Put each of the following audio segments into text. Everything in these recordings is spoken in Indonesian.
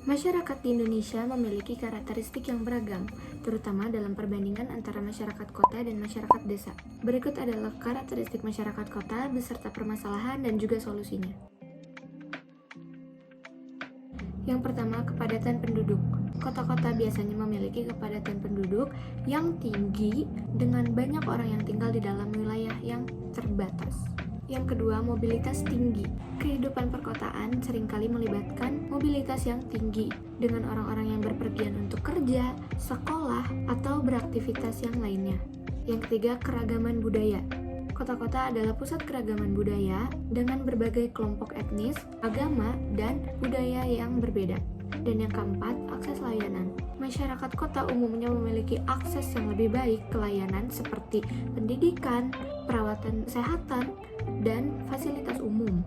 Masyarakat di Indonesia memiliki karakteristik yang beragam, terutama dalam perbandingan antara masyarakat kota dan masyarakat desa. Berikut adalah karakteristik masyarakat kota beserta permasalahan dan juga solusinya. Yang pertama, kepadatan penduduk. Kota-kota biasanya memiliki kepadatan penduduk yang tinggi dengan banyak orang yang tinggal di dalam wilayah yang terbatas. Yang kedua, mobilitas tinggi. Kehidupan perkotaan seringkali melibatkan mobilitas yang tinggi dengan orang-orang yang berpergian untuk kerja, sekolah, atau beraktivitas yang lainnya. Yang ketiga, keragaman budaya. Kota-kota adalah pusat keragaman budaya dengan berbagai kelompok etnis, agama, dan budaya yang berbeda. Dan yang keempat, akses layanan. Masyarakat kota umumnya memiliki akses yang lebih baik ke layanan seperti pendidikan, perawatan kesehatan, dan fasilitas umum.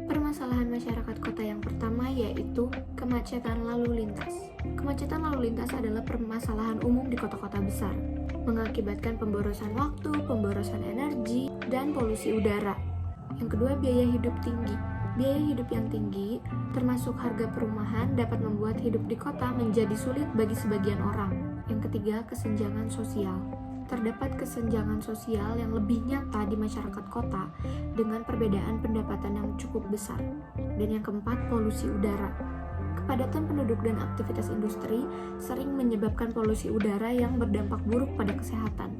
Permasalahan masyarakat kota yang pertama yaitu kemacetan lalu lintas. Kemacetan lalu lintas adalah permasalahan umum di kota-kota besar, mengakibatkan pemborosan waktu, pemborosan energi, dan polusi udara. Yang kedua, biaya hidup tinggi. Biaya hidup yang tinggi, termasuk harga perumahan, dapat membuat hidup di kota menjadi sulit bagi sebagian orang. Yang ketiga, kesenjangan sosial. Terdapat kesenjangan sosial yang lebih nyata di masyarakat kota dengan perbedaan pendapatan yang cukup besar. Dan yang keempat, polusi udara. Kepadatan penduduk dan aktivitas industri sering menyebabkan polusi udara yang berdampak buruk pada kesehatan.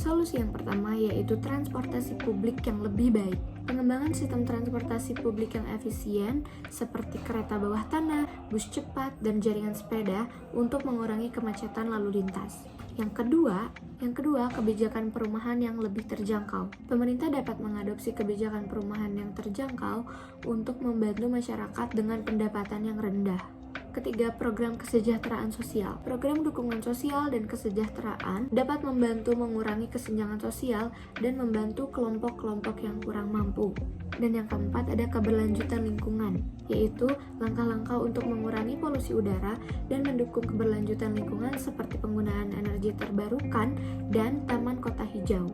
Solusi yang pertama yaitu transportasi publik yang lebih baik. Pengembangan sistem transportasi publik yang efisien seperti kereta bawah tanah, bus cepat, dan jaringan sepeda untuk mengurangi kemacetan lalu lintas. Yang kedua, kebijakan perumahan yang lebih terjangkau. Pemerintah dapat mengadopsi kebijakan perumahan yang terjangkau untuk membantu masyarakat dengan pendapatan yang rendah. Ketiga, program kesejahteraan sosial. Program dukungan sosial dan kesejahteraan dapat membantu mengurangi kesenjangan sosial dan membantu kelompok-kelompok yang kurang mampu. Dan yang keempat, ada keberlanjutan lingkungan, yaitu langkah-langkah untuk mengurangi polusi udara dan mendukung keberlanjutan lingkungan seperti penggunaan energi terbarukan dan taman kota hijau.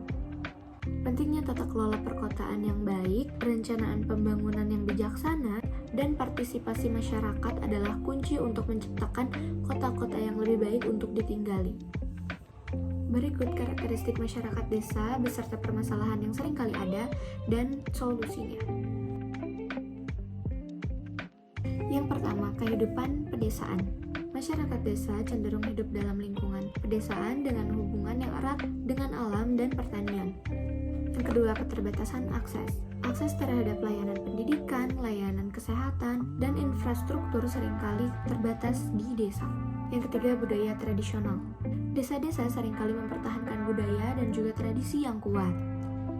Pentingnya tata kelola perkotaan yang baik, perencanaan pembangunan yang bijaksana, dan partisipasi masyarakat adalah kunci untuk menciptakan kota-kota yang lebih baik untuk ditinggali. Berikut karakteristik masyarakat desa beserta permasalahan yang sering kali ada dan solusinya. Yang pertama, kehidupan pedesaan. Masyarakat desa cenderung hidup dalam lingkungan pedesaan dengan hubungan yang erat dengan alam dan pertanian. Yang kedua, keterbatasan akses. Akses terhadap layanan pendidikan, layanan kesehatan, dan infrastruktur seringkali terbatas di desa. Yang ketiga, budaya tradisional. Desa-desa seringkali mempertahankan budaya dan juga tradisi yang kuat.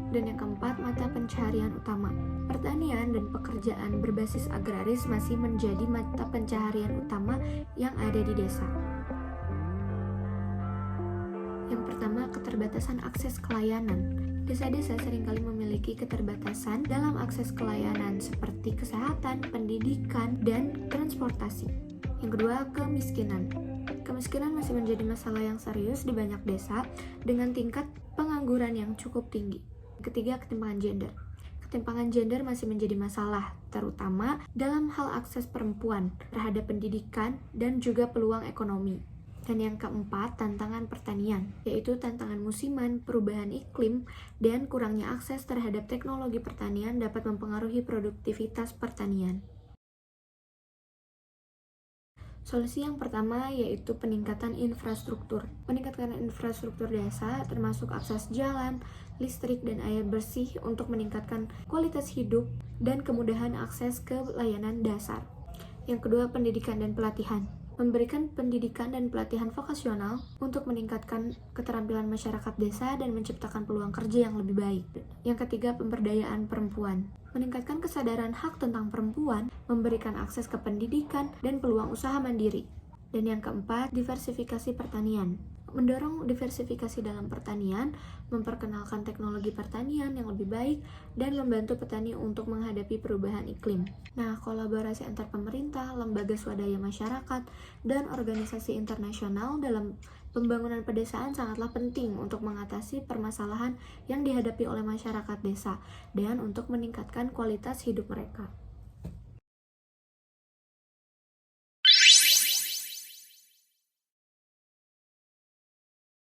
Dan yang keempat, mata pencaharian utama. Pertanian dan pekerjaan berbasis agraris masih menjadi mata pencaharian utama yang ada di desa. Yang pertama, keterbatasan akses ke layanan. Desa-desa seringkali memiliki keterbatasan dalam akses ke layanan seperti kesehatan, pendidikan, dan transportasi. Yang kedua, kemiskinan. Kemiskinan masih menjadi masalah yang serius di banyak desa dengan tingkat pengangguran yang cukup tinggi. Ketiga, ketimpangan gender. Ketimpangan gender masih menjadi masalah, terutama dalam hal akses perempuan terhadap pendidikan dan juga peluang ekonomi. Dan yang keempat, tantangan pertanian, yaitu tantangan musiman, perubahan iklim, dan kurangnya akses terhadap teknologi pertanian dapat mempengaruhi produktivitas pertanian. Solusi yang pertama yaitu peningkatan infrastruktur. Peningkatan infrastruktur desa termasuk akses jalan, listrik, dan air bersih untuk meningkatkan kualitas hidup dan kemudahan akses ke layanan dasar. Yang kedua, pendidikan dan pelatihan. Memberikan pendidikan dan pelatihan vokasional untuk meningkatkan keterampilan masyarakat desa dan menciptakan peluang kerja yang lebih baik. Yang ketiga, pemberdayaan perempuan. Meningkatkan kesadaran hak tentang perempuan, memberikan akses ke pendidikan dan peluang usaha mandiri. Dan yang keempat, diversifikasi pertanian. mendorong diversifikasi dalam pertanian, memperkenalkan teknologi pertanian yang lebih baik, dan membantu petani untuk menghadapi perubahan iklim. Nah, kolaborasi antar pemerintah, lembaga swadaya masyarakat, dan organisasi internasional dalam pembangunan pedesaan sangatlah penting untuk mengatasi permasalahan yang dihadapi oleh masyarakat desa dan untuk meningkatkan kualitas hidup mereka.